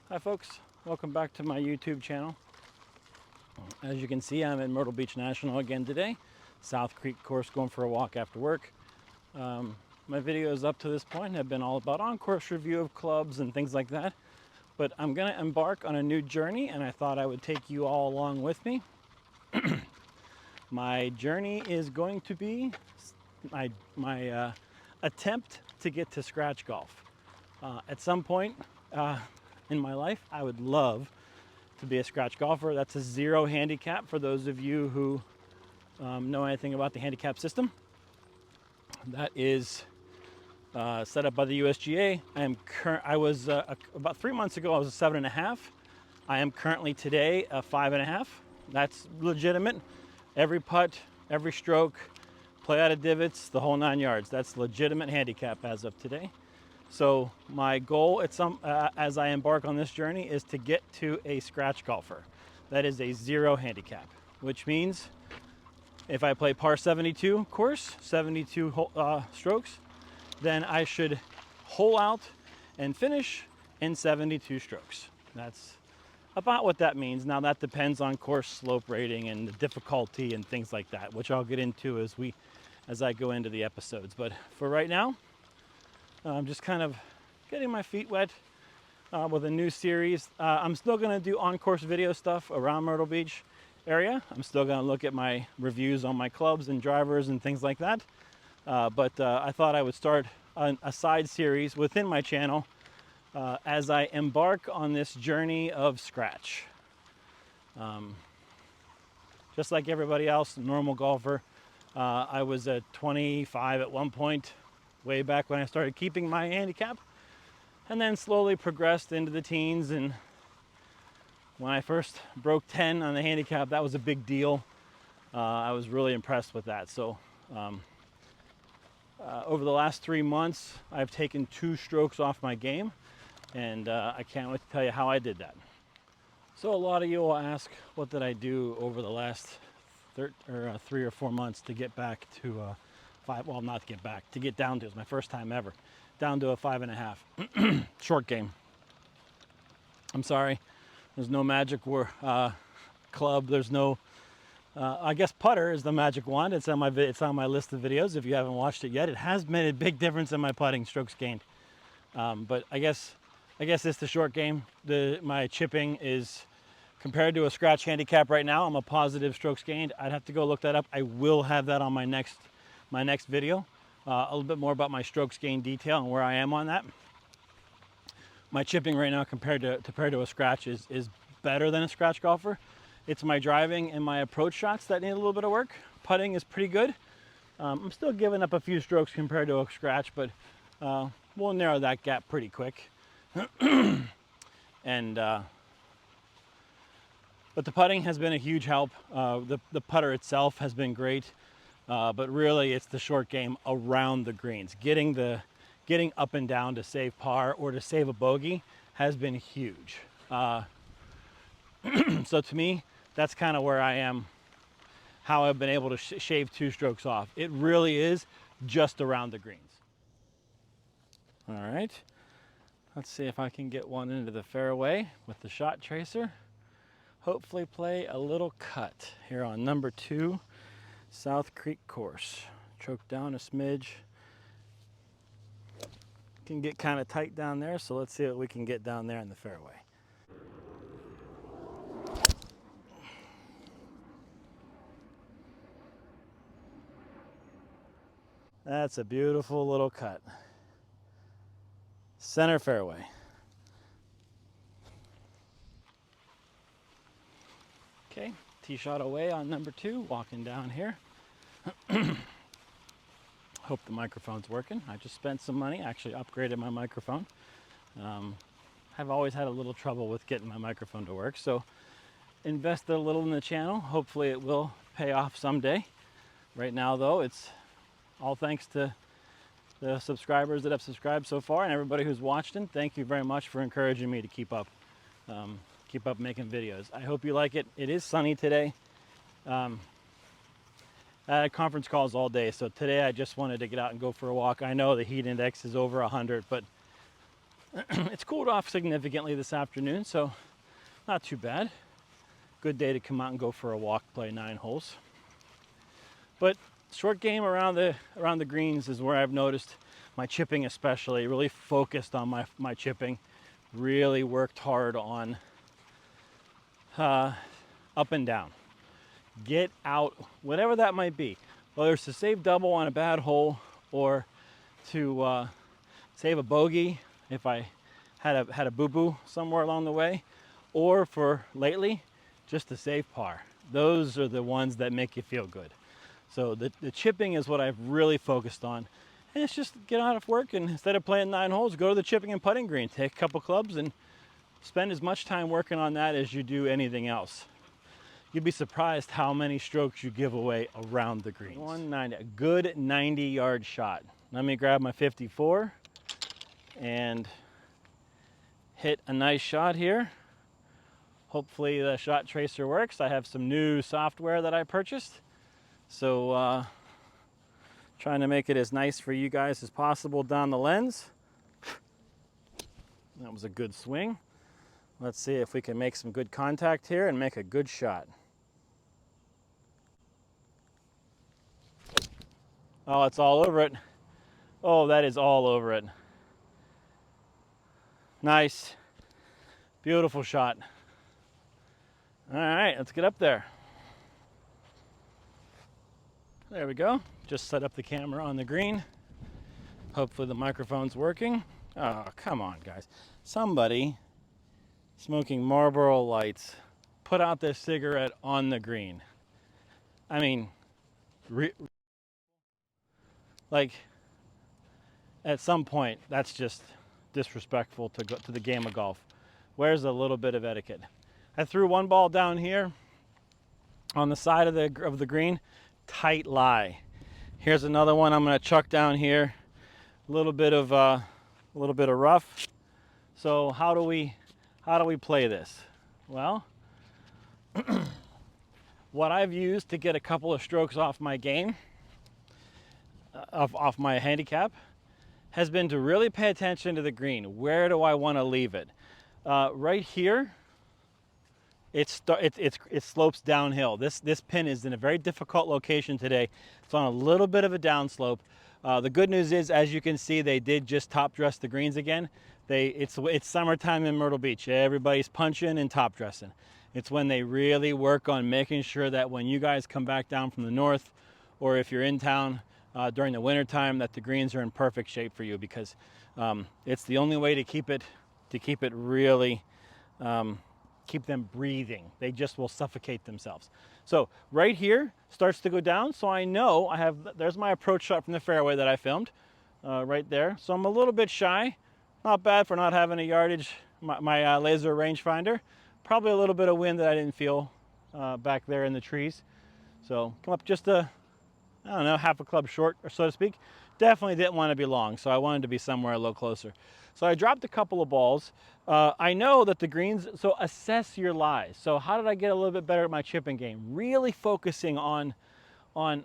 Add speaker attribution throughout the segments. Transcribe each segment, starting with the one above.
Speaker 1: Hi folks, welcome back to my YouTube channel. As you can see, I'm in Myrtle Beach National again today. South Creek course, going for a walk after work. My videos up to this point have been all about on-course review of clubs and things like that. But I'm going to embark on a new journey, and I thought I would take you all along with me. My journey is going to be my attempt to get to scratch golf. At some point in my life, I would love to be a scratch golfer. That's a 0 handicap for those of you who know anything about the handicap system. That is set up by the USGA. I was about 3 months ago, I was a 7.5. I am currently today a 5.5. That's legitimate. Every putt, every stroke, play out of divots, the whole 9 yards. That's legitimate handicap as of today. So my goal as I embark on this journey is to get to a scratch golfer. That is a 0 handicap, which means if I play par 72 course, 72 strokes, then I should hole out and finish in 72 strokes. That's about what that means. Now that depends on course slope rating and the difficulty and things like that, which I'll get into as I go into the episodes. But for right now, I'm just kind of getting my feet wet with a new series. I'm still going to do on-course video stuff around Myrtle Beach area. I'm still going to look at my reviews on my clubs and drivers and things like that. But I thought I would start a side series within my channel as I embark on this journey of scratch. Just like everybody else, normal golfer, I was at 25 at one point, way back when I started keeping my handicap, and then slowly progressed into the teens. And when I first broke 10 on the handicap, that was a big deal. I was really impressed with that. So over the last 3 months, I've taken 2 strokes off my game, and I can't wait to tell you how I did that. So a lot of you will ask, what did I do over the last 3 or 4 months to get back to 5? Well, not to get back, to get down to, it's my first time ever, down to a 5.5. Short game. I'm sorry, there's no magic club. There's no, I guess putter is the magic wand. It's on my list of videos. If you haven't watched it yet, it has made a big difference in my putting strokes gained. But I guess it's the short game. My chipping is, compared to a scratch handicap right now, I'm a positive strokes gained. I'd have to go look that up. I will have that on my next video. A little bit more about my strokes gained detail and where I am on that. My chipping right now compared to a scratch is better than a scratch golfer. It's my driving and my approach shots that need a little bit of work. Putting is pretty good. I'm still giving up a few strokes compared to a scratch, but we'll narrow that gap pretty quick. And but the putting has been a huge help. The putter itself has been great, but really it's the short game around the greens. Getting up and down to save par or to save a bogey has been huge. So to me, that's kind of where I am, how I've been able to shave 2 strokes off. It really is just around the greens. All right, let's see if I can get one into the fairway with the shot tracer. Hopefully play a little cut here on number 2, South Creek course. Choke down a smidge. Can get kind of tight down there, so let's see what we can get down there in the fairway. That's a beautiful little cut. Center fairway. Okay, tee shot away on number 2, walking down here. Hope the microphone's working. I just spent some money, actually upgraded my microphone. I've always had a little trouble with getting my microphone to work, so invested a little in the channel. Hopefully it will pay off someday. Right now though, it's all thanks to the subscribers that have subscribed so far and everybody who's watched it. Thank you very much for encouraging me to keep up making videos. I hope you like it. It is sunny today. I had conference calls all day, so today I just wanted to get out and go for a walk. I know the heat index is over 100, but It's cooled off significantly this afternoon, so not too bad. Good day to come out and go for a walk, play 9 holes. But short game around the greens is where I've noticed my chipping, especially really focused on my chipping. Really worked hard on up and down. Get out, whatever that might be, whether it's to save double on a bad hole or to save a bogey if I had a boo-boo somewhere along the way, or for lately, just to save par. Those are the ones that make you feel good. So the chipping is what I've really focused on. And it's just get out of work and instead of playing 9 holes, go to the chipping and putting green, take a couple clubs and spend as much time working on that as you do anything else. You'd be surprised how many strokes you give away around the greens. 190, a good 90-yard shot. Let me grab my 54 and hit a nice shot here. Hopefully the shot tracer works. I have some new software that I purchased. So trying to make it as nice for you guys as possible down the lens. That was a good swing. Let's see if we can make some good contact here and make a good shot. Oh, it's all over it. Oh, that is all over it. Nice. Beautiful shot. All right, let's get up there. There we go. Just set up the camera on the green. Hopefully the microphone's working. Oh, come on, guys. Somebody smoking Marlboro Lights put out their cigarette on the green. I mean, like, at some point, that's just disrespectful to the game of golf. Where's a little bit of etiquette? I threw one ball down here on the side of the green. Tight lie. Here's another one I'm going to chuck down here. A little bit of rough. So how do we play this? Well, what I've used to get a couple of strokes off my game, off my handicap, has been to really pay attention to the green. Where do I want to leave it? Right here, it slopes downhill. This pin is in a very difficult location today. It's on a little bit of a downslope. The good news is, as you can see, they did just top dress the greens again. It's summertime in Myrtle Beach. Everybody's punching and top dressing. It's when they really work on making sure that when you guys come back down from the north, or if you're in town during the winter time, that the greens are in perfect shape for you, because it's the only way to keep it really. Keep them breathing. They just will suffocate themselves. So right here starts to go down. So I know there's my approach shot from the fairway that I filmed right there. So I'm a little bit shy. Not bad for not having a yardage, my laser rangefinder. Probably a little bit of wind that I didn't feel back there in the trees. So come up just I don't know, half a club short, or so to speak. Definitely didn't want to be long, so I wanted to be somewhere a little closer. So I dropped a couple of balls. I know that the greens, so assess your lies. So how did I get a little bit better at my chipping game? Really focusing on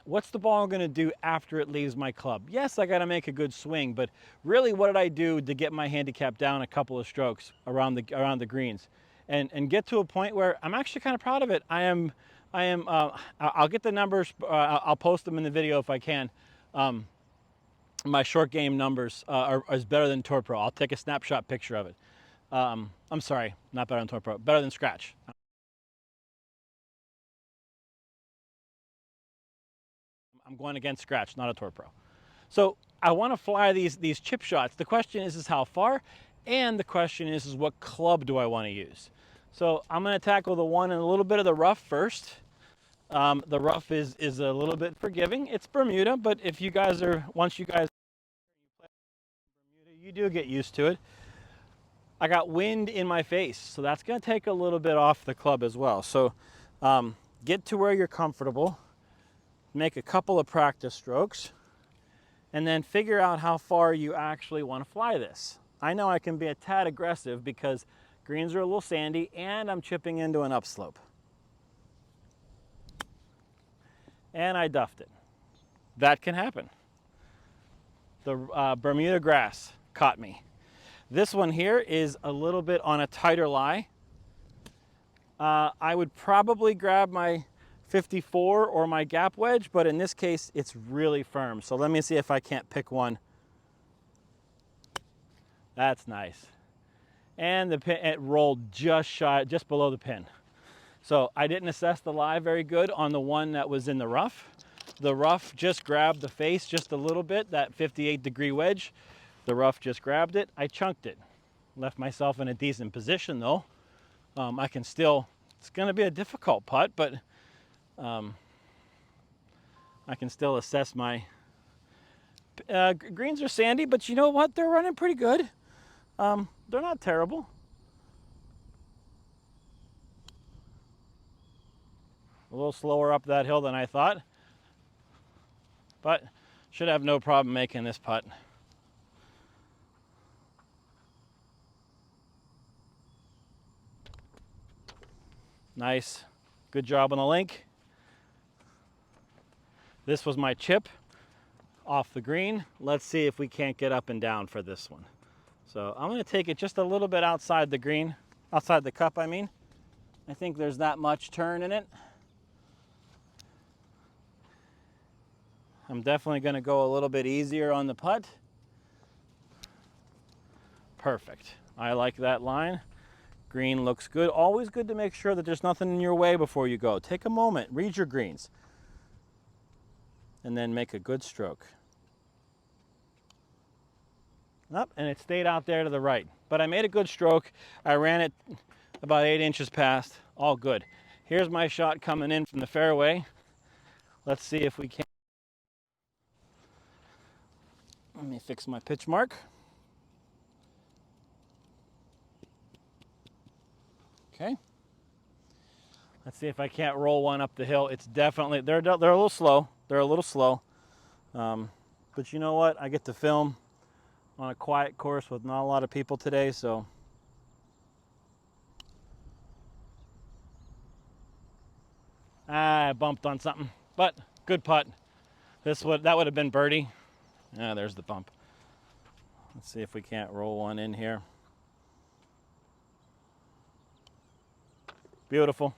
Speaker 1: what's the ball going to do after it leaves my club. Yes, I got to make a good swing, but really what did I do to get my handicap down a couple of strokes around the greens and get to a point where I'm actually kind of proud of it. I'll get the numbers, I'll post them in the video if I can. My short game numbers is better than Tour Pro. I'll take a snapshot picture of it. I'm sorry, not better than Tour Pro, better than Scratch. I'm going against Scratch, not a Tour Pro. So I want to fly these chip shots. The question is how far, and the question is what club do I want to use? So I'm going to tackle the one in a little bit of the rough first. The rough is a little bit forgiving. It's Bermuda, but if you guys once you guys play Bermuda, you do get used to it. I got wind in my face, so that's going to take a little bit off the club as well. So get to where you're comfortable, make a couple of practice strokes, and then figure out how far you actually want to fly this. I know I can be a tad aggressive because greens are a little sandy and I'm chipping into an upslope. And I duffed it. That can happen. The Bermuda grass caught me. This one here is a little bit on a tighter lie. I would probably grab my 54 or my gap wedge, but in this case, it's really firm. So let me see if I can't pick one. That's nice. And the pin, it rolled just below the pin. So I didn't assess the lie very good on the one that was in the rough. The rough just grabbed the face just a little bit, that 58-degree wedge. The rough just grabbed it. I chunked it. Left myself in a decent position though. I can still, it's going to be a difficult putt, but I can still assess my greens are sandy, but you know what? They're running pretty good. They're not terrible. A little slower up that hill than I thought, but should have no problem making this putt. Nice. Good job on the link. This was my chip off the green. Let's see if we can't get up and down for this one. So I'm going to take it just a little bit outside the green, outside the cup, I mean. I think there's that much turn in it. I'm definitely going to go a little bit easier on the putt. Perfect. I like that line. Green looks good. Always good to make sure that there's nothing in your way before you go. Take a moment, read your greens, and then make a good stroke. Up, and it stayed out there to the right. But I made a good stroke. I ran it about 8 inches past. All good. Here's my shot coming in from the fairway. Let's see if we can. Let me fix my pitch mark. Okay. Let's see if I can't roll one up the hill. It's definitely, they're a little slow. They're a little slow. But you know what? I get to film on a quiet course with not a lot of people today, so. I bumped on something, but good putt. That would have been birdie. Ah, there's the bump. Let's see if we can't roll one in here. Beautiful.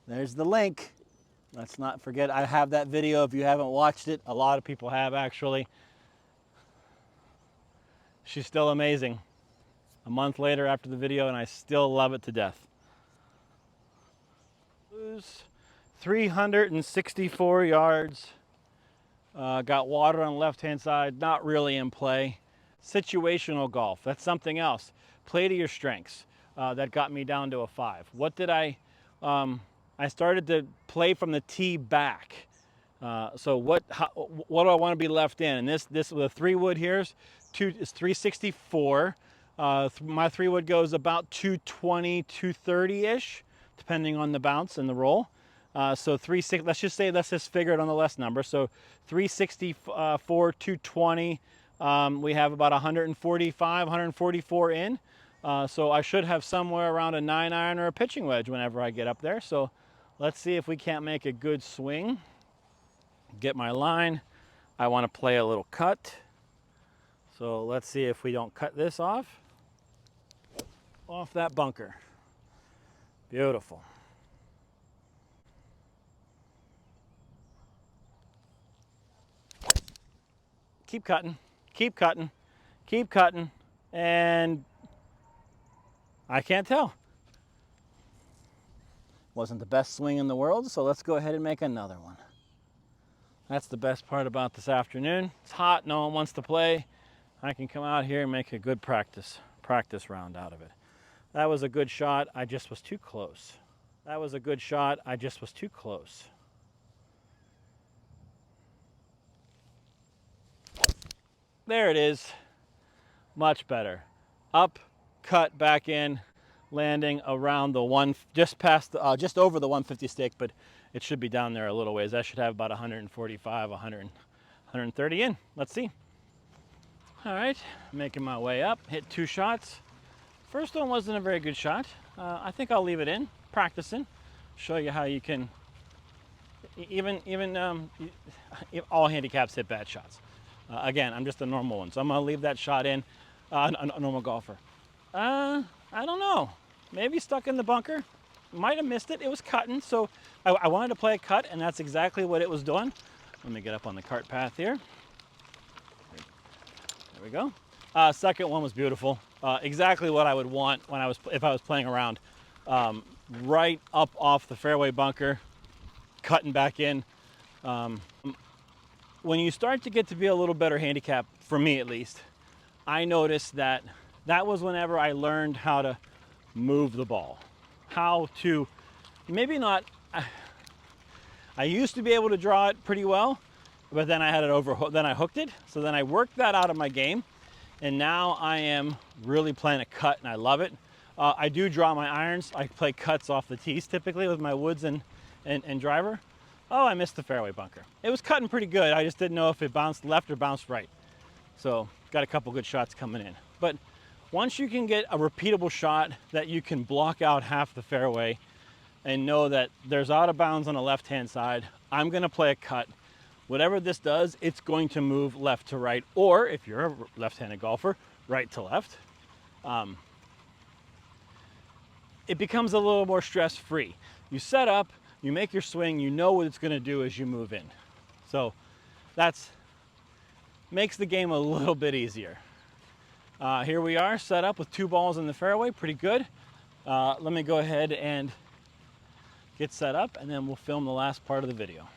Speaker 1: There's the link. Let's not forget, I have that video if you haven't watched it. A lot of people have, actually. She's still amazing. A month later after the video, and I still love it to death. 364 yards. Got water on the left-hand side, not really in play. Situational golf, that's something else. Play to your strengths. That got me down to a 5. What did I started to play from the tee back. So what do I want to be left in? And this with a 3-wood here is 364. My 3-wood goes about 220, 230-ish, depending on the bounce and the roll. So 360. Let's just figure it on the less number. So 364, 220. We have about 145, 144 in. So I should have somewhere around a 9-iron or a pitching wedge whenever I get up there. So let's see if we can't make a good swing. Get my line. I want to play a little cut. So let's see if we don't cut this off that bunker. Beautiful. Keep cutting, keep cutting, keep cutting, and I can't tell. Wasn't the best swing in the world, so let's go ahead and make another one. That's the best part about this afternoon. It's hot, no one wants to play. I can come out here and make a good practice round out of it. That was a good shot, I just was too close. That was a good shot, I just was too close. There it is, much better. Up, cut, back in, landing around the just over the 150 stick, but it should be down there a little ways. That should have about 145, 130 in. Let's see. All right, making my way up, hit 2 shots. First one wasn't a very good shot. I think I'll leave it in, practicing. Show you how you can, all handicaps hit bad shots. Again, I'm just a normal one, so I'm gonna leave that shot in. a normal golfer. I don't know. Maybe stuck in the bunker. Might have missed it. It was cutting, so I wanted to play a cut, and that's exactly what it was doing. Let me get up on the cart path here. There we go. Second one was beautiful. Exactly what I would want when if I was playing around. Right up off the fairway bunker, cutting back in. When you start to get to be a little better handicap, for me at least, I noticed that was whenever I learned how to move the ball. How to, maybe not, I used to be able to draw it pretty well, but then I had it then I hooked it. So then I worked that out of my game, and now I am really playing a cut, and I love it. I do draw my irons. I play cuts off the tees typically with my woods and driver. Oh, I missed the fairway bunker. It was cutting pretty good. I just didn't know if it bounced left or bounced right. So got a couple good shots coming in. But once you can get a repeatable shot that you can block out half the fairway and know that there's out of bounds on the left-hand side, I'm gonna play a cut. Whatever this does, it's going to move left to right, or if you're a left-handed golfer, right to left. It becomes a little more stress-free. You set up, you make your swing, you know what it's gonna do as you move in. So that's makes the game a little bit easier. Here we are set up with 2 balls in the fairway, pretty good. Let me go ahead and get set up, and then we'll film the last part of the video.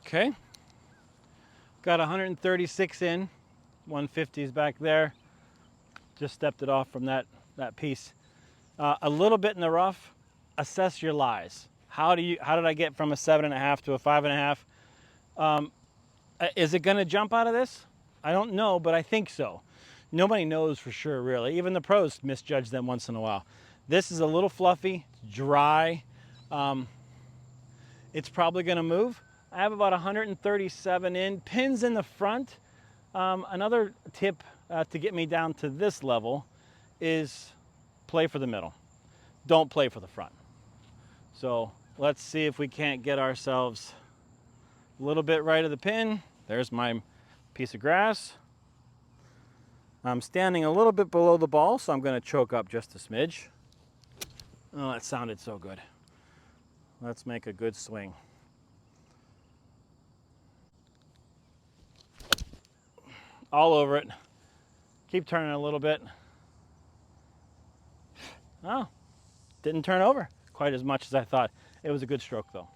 Speaker 1: Okay, got 136 in, 150s back there. Just stepped it off from that piece. A little bit in the rough. Assess your lies. How did I get from a 7.5 to a 5.5? Is it going to jump out of this? I don't know, but I think so. Nobody knows for sure, really. Even the pros misjudge them once in a while. This is a little fluffy, dry. It's probably going to move. I have about 137 in. Pins in the front. Another tip to get me down to this level is play for the middle. Don't play for the front. So let's see if we can't get ourselves a little bit right of the pin. There's my piece of grass. I'm standing a little bit below the ball, so I'm going to choke up just a smidge. Oh, that sounded so good. Let's make a good swing. All over it. Keep turning a little bit. Oh, didn't turn over quite as much as I thought. It was a good stroke though.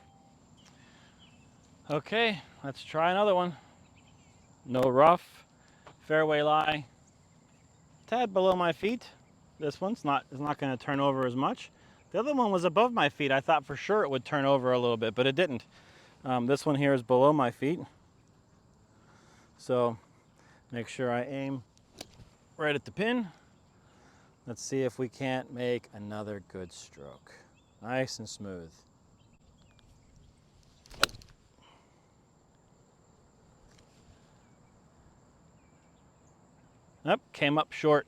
Speaker 1: Okay, let's try another one. No rough, fairway lie. Tad below my feet. This one's not going to turn over as much. The other one was above my feet. I thought for sure it would turn over a little bit, but it didn't. This one here is below my feet. So make sure I aim right at the pin. Let's see if we can't make another good stroke. Nice and smooth. Yep, came up short.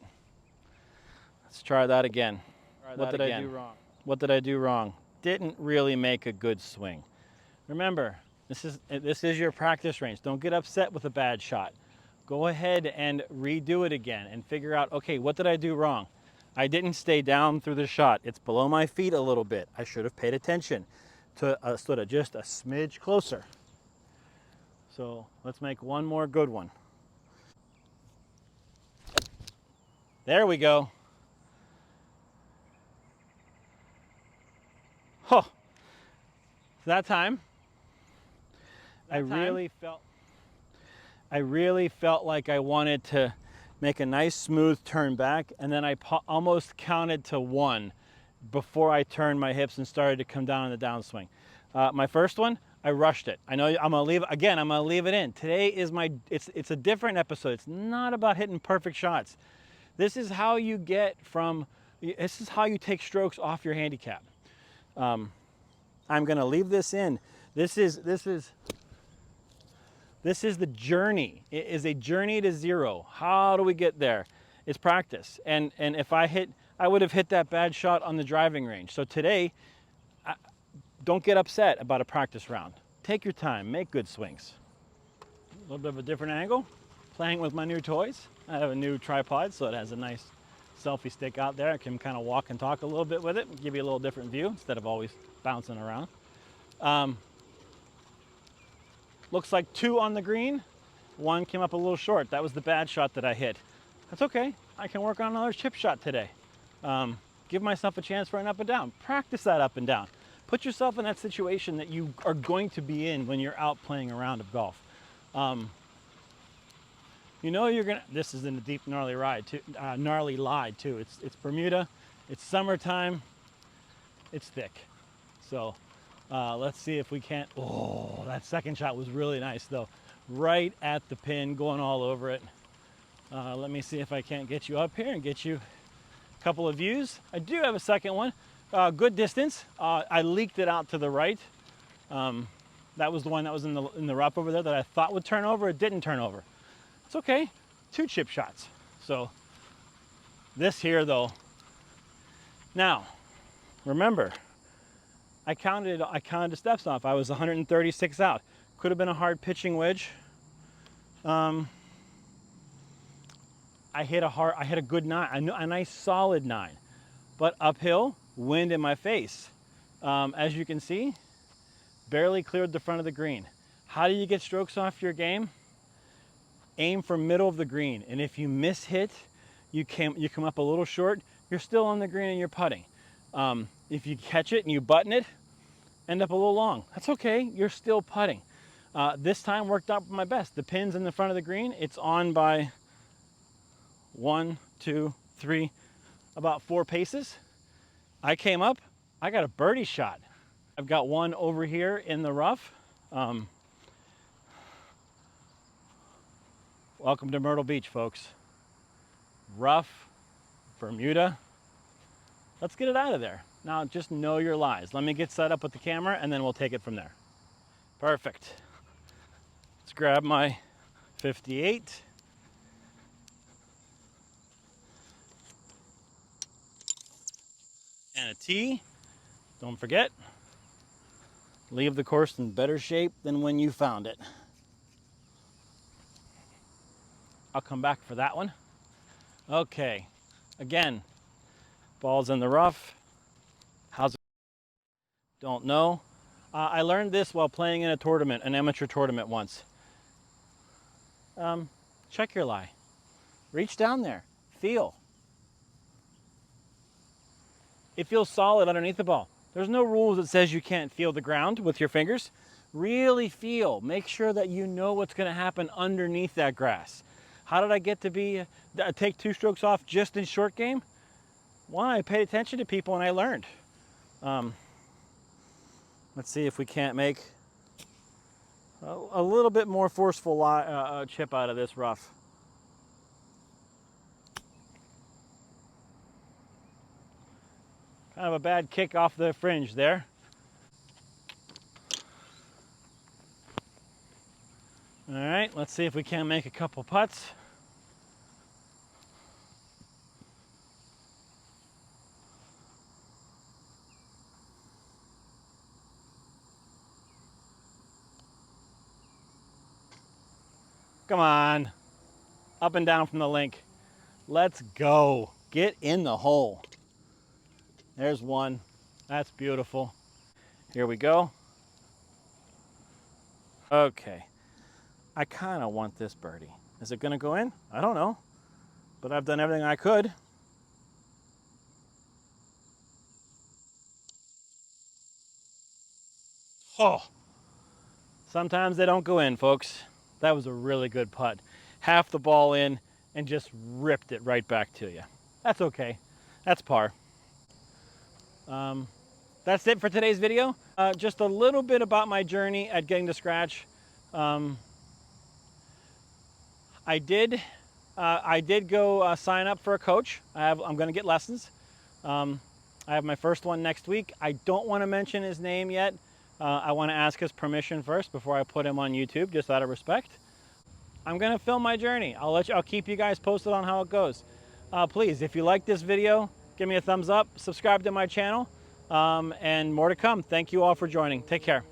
Speaker 1: Let's try that again. What did I do wrong? What did I do wrong? Didn't really make a good swing. Remember, this is your practice range. Don't get upset with a bad shot. Go ahead and redo it again and figure out, okay, what did I do wrong? I didn't stay down through the shot. It's below my feet a little bit. I should have paid attention to sort of just a smidge closer. So let's make one more good one. There we go. Oh, that time, I really felt like I wanted to make a nice smooth turn back, and then I almost counted to 1 before I turned my hips and started to come down in the downswing. My first one, I rushed it. I know I'm gonna leave again. I'm gonna leave it in. Today is it's a different episode. It's not about hitting perfect shots. This is how you this is how you take strokes off your handicap. I'm gonna leave this in. This is the journey. It is a journey to zero. How do we get there? It's practice. And if I would have hit that bad shot on the driving range. So today, don't get upset about a practice round. Take your time, make good swings. little bit of a different angle, playing with my new toys. I have a new tripod, so it has a nice selfie stick out there. I can kind of walk and talk a little bit with it and give you a little different view instead of always bouncing around. Looks like 2 on the green. 1 came up a little short. That was the bad shot that I hit. That's okay. I can work on another chip shot today. Give myself a chance for an up and down. Practice that up and down. Put yourself in that situation that you are going to be in when you're out playing a round of golf. You know you're gonna. This is in a deep gnarly ride too. Gnarly lie too. It's Bermuda. It's summertime. It's thick. So let's see if we can't. Oh, that second shot was really nice though. Right at the pin, going all over it. Let me see if I can't get you up here and get you a couple of views. I do have a second one. Good distance. I leaked it out to the right. That was the one that was in the rough over there that I thought would turn over. It didn't turn over. It's okay. 2 chip shots. So this here though. Now, remember, I counted the steps off. I was 136 out. Could have been a hard pitching wedge. I hit a good 9, a nice solid 9, but uphill, wind in my face. As you can see, barely cleared the front of the green. How do you get strokes off your game? Aim for middle of the green, and if you miss hit, you come up a little short, you're still on the green and you're putting. If you catch it and you button it, end up a little long. That's okay, you're still putting. This time worked out my best. The pin's in the front of the green. It's on by 1, 2, 3, about 4 paces. I came up, I got a birdie shot. I've got one over here in the rough. Welcome to Myrtle Beach, folks. Rough, Bermuda. Let's get it out of there. Now just know your lies. Let me get set up with the camera and then we'll take it from there. Perfect. Let's grab my 58. And a tee. Don't forget, leave the course in better shape than when you found it. I'll come back for that one. Okay, again, ball's in the rough. How's it? Don't know. I learned this while playing in a tournament, an amateur tournament once. Check your lie. Reach down there, feel. It feels solid underneath the ball. There's no rules that says you can't feel the ground with your fingers. Really feel. Make sure that you know what's going to happen underneath that grass. How did I get to take 2 strokes off just in short game? Well, I paid attention to people and I learned. Let's see if we can't make a little bit more forceful chip out of this rough. Kind of a bad kick off the fringe there. All right, let's see if we can make a couple putts. Come on, up and down from the link. Let's go, get in the hole. There's one, that's beautiful. Here we go. Okay, I kind of want this birdie. Is it gonna go in? I don't know, but I've done everything I could. Oh, sometimes they don't go in, folks. That was a really good putt. Half the ball in and just ripped it right back to you. That's okay, that's par. That's it for today's video. Just a little bit about my journey at getting to Scratch. I did go sign up for a coach. I'm going to get lessons. I have my first one next week. I don't want to mention his name yet. I want to ask his permission first before I put him on YouTube, just out of respect. I'm going to film my journey. I'll keep you guys posted on how it goes. Please, if you like this video, give me a thumbs up, subscribe to my channel, and more to come. Thank you all for joining. Take care.